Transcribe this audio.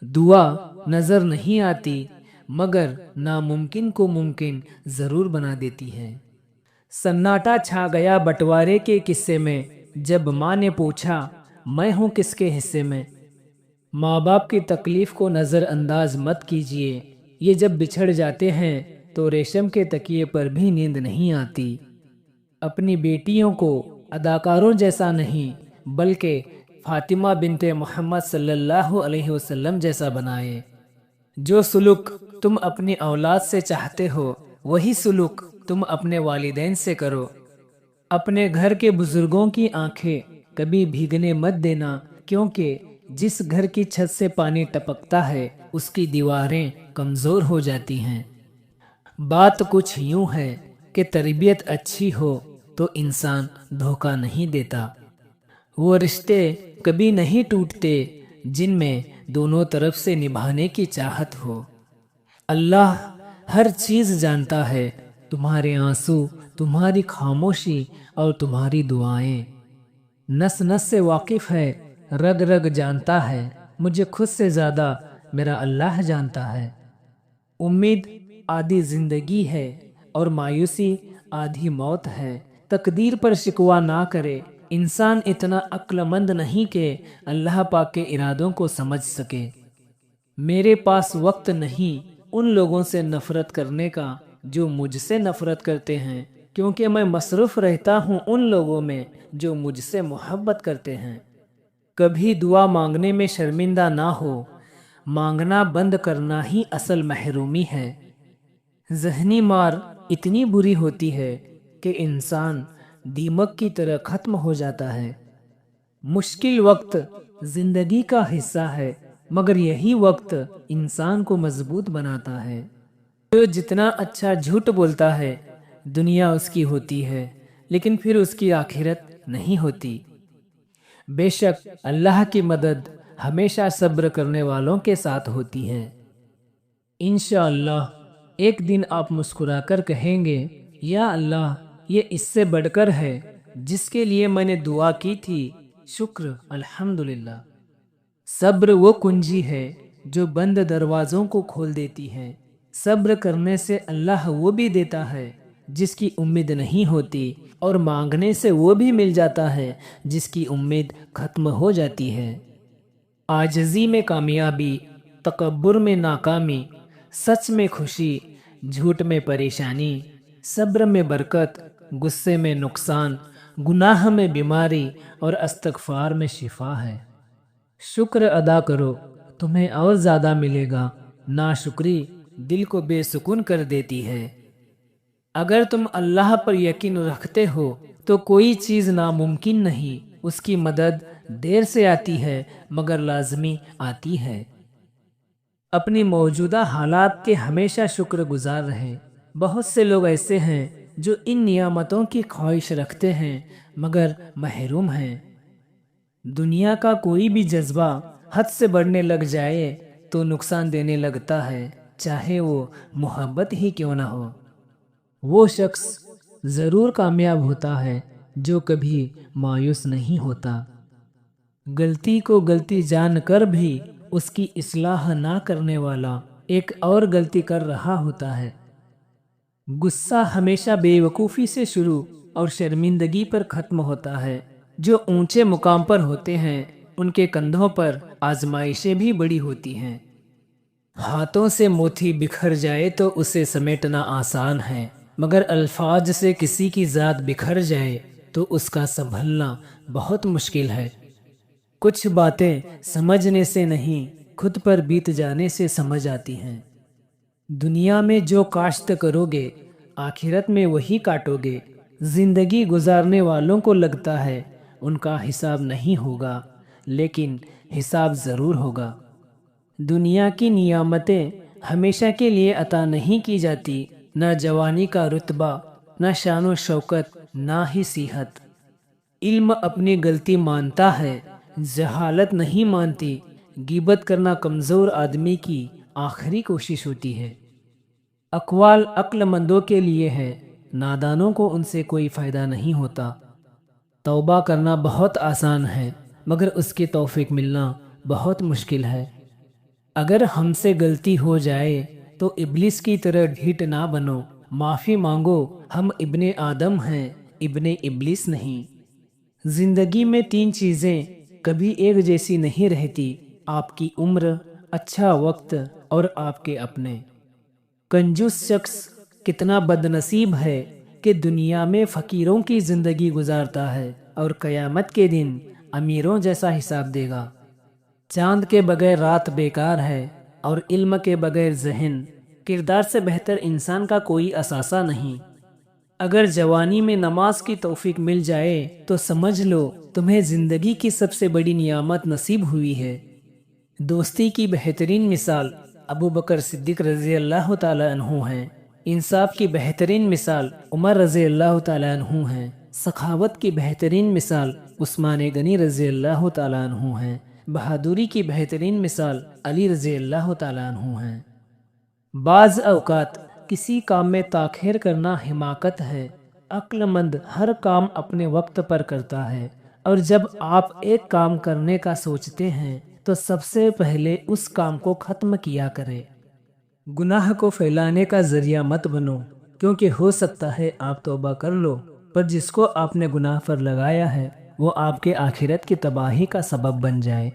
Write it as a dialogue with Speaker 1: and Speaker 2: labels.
Speaker 1: دعا نظر نہیں آتی مگر ناممکن کو ممکن ضرور بنا دیتی ہے۔ سناٹا چھا گیا بٹوارے کے قصے میں، جب ماں نے پوچھا میں ہوں کس کے حصے میں۔ ماں باپ کی تکلیف کو نظر انداز مت کیجیے، یہ جب بچھڑ جاتے ہیں تو ریشم کے تکیے پر بھی نیند نہیں آتی۔ اپنی بیٹیوں کو اداکاروں جیسا نہیں بلکہ فاطمہ بنت محمد صلی اللہ علیہ وسلم جیسا بنائے۔ جو سلوک تم اپنی اولاد سے چاہتے ہو وہی سلوک تم اپنے والدین سے کرو۔ اپنے گھر کے بزرگوں کی آنکھیں کبھی بھیگنے مت دینا، کیونکہ جس گھر کی چھت سے پانی ٹپکتا ہے اس کی دیواریں کمزور ہو جاتی ہیں۔ بات کچھ یوں ہے کہ تربیت اچھی ہو تو انسان دھوکہ نہیں دیتا۔ وہ رشتے کبھی نہیں ٹوٹتے جن میں دونوں طرف سے نبھانے کی چاہت ہو۔ اللہ ہر چیز جانتا ہے، تمہارے آنسو، تمہاری خاموشی اور تمہاری دعائیں۔ نس نس سے واقف ہے، رگ رگ جانتا ہے، مجھے خود سے زیادہ میرا اللہ جانتا ہے۔ امید آدھی زندگی ہے اور مایوسی آدھی موت ہے۔ تقدیر پر شکوہ نہ کرے، انسان اتنا عقل مند نہیں کہ اللہ پاک کے ارادوں کو سمجھ سکے۔ میرے پاس وقت نہیں ان لوگوں سے نفرت کرنے کا جو مجھ سے نفرت کرتے ہیں، کیونکہ میں مصروف رہتا ہوں ان لوگوں میں جو مجھ سے محبت کرتے ہیں۔ کبھی دعا مانگنے میں شرمندہ نہ ہو، مانگنا بند کرنا ہی اصل محرومی ہے۔ ذہنی مار اتنی بری ہوتی ہے کہ انسان دیمک کی طرح ختم ہو جاتا ہے۔ مشکل وقت زندگی کا حصہ ہے مگر یہی وقت انسان کو مضبوط بناتا ہے۔ جو جتنا اچھا جھوٹ بولتا ہے دنیا اس کی ہوتی ہے، لیکن پھر اس کی آخرت نہیں ہوتی۔ بے شک اللہ کی مدد ہمیشہ صبر کرنے والوں کے ساتھ ہوتی ہے۔ انشاءاللہ ایک دن آپ مسکرا کر کہیں گے یا اللہ یہ اس سے بڑھ کر ہے جس کے لیے میں نے دعا کی تھی، شکر الحمدللہ۔ صبر وہ کنجی ہے جو بند دروازوں کو کھول دیتی ہے۔ صبر کرنے سے اللہ وہ بھی دیتا ہے جس کی امید نہیں ہوتی، اور مانگنے سے وہ بھی مل جاتا ہے جس کی امید ختم ہو جاتی ہے۔ عاجزی میں کامیابی، تکبر میں ناکامی، سچ میں خوشی، جھوٹ میں پریشانی، صبر میں برکت، غصے میں نقصان، گناہ میں بیماری اور استغفار میں شفا ہے۔ شکر ادا کرو، تمہیں اور زیادہ ملے گا۔ ناشکری دل کو بے سکون کر دیتی ہے۔ اگر تم اللہ پر یقین رکھتے ہو تو کوئی چیز ناممکن نہیں۔ اس کی مدد دیر سے آتی ہے مگر لازمی آتی ہے۔ اپنی موجودہ حالات کے ہمیشہ شکر گزار رہیں۔ بہت سے لوگ ایسے ہیں جو ان نعمتوں کی خواہش رکھتے ہیں مگر محروم ہیں۔ دنیا کا کوئی بھی جذبہ حد سے بڑھنے لگ جائے تو نقصان دینے لگتا ہے، چاہے وہ محبت ہی کیوں نہ ہو۔ وہ شخص ضرور کامیاب ہوتا ہے جو کبھی مایوس نہیں ہوتا۔ غلطی کو غلطی جان کر بھی اس کی اصلاح نہ کرنے والا ایک اور غلطی کر رہا ہوتا ہے۔ غصہ ہمیشہ بے وقوفی سے شروع اور شرمندگی پر ختم ہوتا ہے۔ جو اونچے مقام پر ہوتے ہیں ان کے کندھوں پر آزمائشیں بھی بڑی ہوتی ہیں۔ ہاتھوں سے موتی بکھر جائے تو اسے سمیٹنا آسان ہے، مگر الفاظ سے کسی کی ذات بکھر جائے تو اس کا سنبھلنا بہت مشکل ہے۔ کچھ باتیں سمجھنے سے نہیں، خود پر بیت جانے سے سمجھ آتی ہیں۔ دنیا میں جو کاشت کرو گے آخرت میں وہی کاٹو گے۔ زندگی گزارنے والوں کو لگتا ہے ان کا حساب نہیں ہوگا، لیکن حساب ضرور ہوگا۔ دنیا کی نعمتیں ہمیشہ کے لیے عطا نہیں کی جاتی، نہ جوانی کا رتبہ، نہ شان و شوکت، نہ ہی صحت۔ علم اپنی غلطی مانتا ہے، جہالت نہیں مانتی۔ غیبت کرنا کمزور آدمی کی آخری کوشش ہوتی ہے۔ اقوال عقل مندوں کے لیے ہے، نادانوں کو ان سے کوئی فائدہ نہیں ہوتا۔ توبہ کرنا بہت آسان ہے مگر اس کی توفیق ملنا بہت مشکل ہے۔ اگر ہم سے غلطی ہو جائے تو ابلیس کی طرح ڈھیٹ نہ بنو، معافی مانگو، ہم ابن آدم ہیں، ابن ابلیس نہیں۔ زندگی میں 3 چیزیں کبھی ایک جیسی نہیں رہتی: آپ کی عمر، اچھا وقت اور آپ کے اپنے۔ کنجوس شخص کتنا بد نصیب ہے کہ دنیا میں فقیروں کی زندگی گزارتا ہے اور قیامت کے دن امیروں جیسا حساب دے گا۔ چاند کے بغیر رات بیکار ہے اور علم کے بغیر ذہن۔ کردار سے بہتر انسان کا کوئی اثاثہ نہیں۔ اگر جوانی میں نماز کی توفیق مل جائے تو سمجھ لو تمہیں زندگی کی سب سے بڑی نعمت نصیب ہوئی ہے۔ دوستی کی بہترین مثال ابو بکر صدیق رضی اللہ تعالیٰ عنہ ہیں۔ انصاف کی بہترین مثال عمر رضی اللہ تعالیٰ عنہ ہیں۔ سخاوت کی بہترین مثال عثمان غنی رضی اللہ تعالیٰ عنہ ہیں۔ بہادری کی بہترین مثال علی رضی اللہ تعالیٰ عنہ ہیں۔ بعض اوقات کسی کام میں تاخیر کرنا حماقت ہے۔ عقل مند ہر کام اپنے وقت پر کرتا ہے، اور جب آپ ایک کام کرنے کا سوچتے ہیں تو سب سے پہلے اس کام کو ختم کیا کریں۔ گناہ کو پھیلانے کا ذریعہ مت بنو، کیونکہ ہو سکتا ہے آپ توبہ کر لو، پر جس کو آپ نے گناہ پر لگایا ہے وہ آپ کے آخرت کی تباہی کا سبب بن جائے۔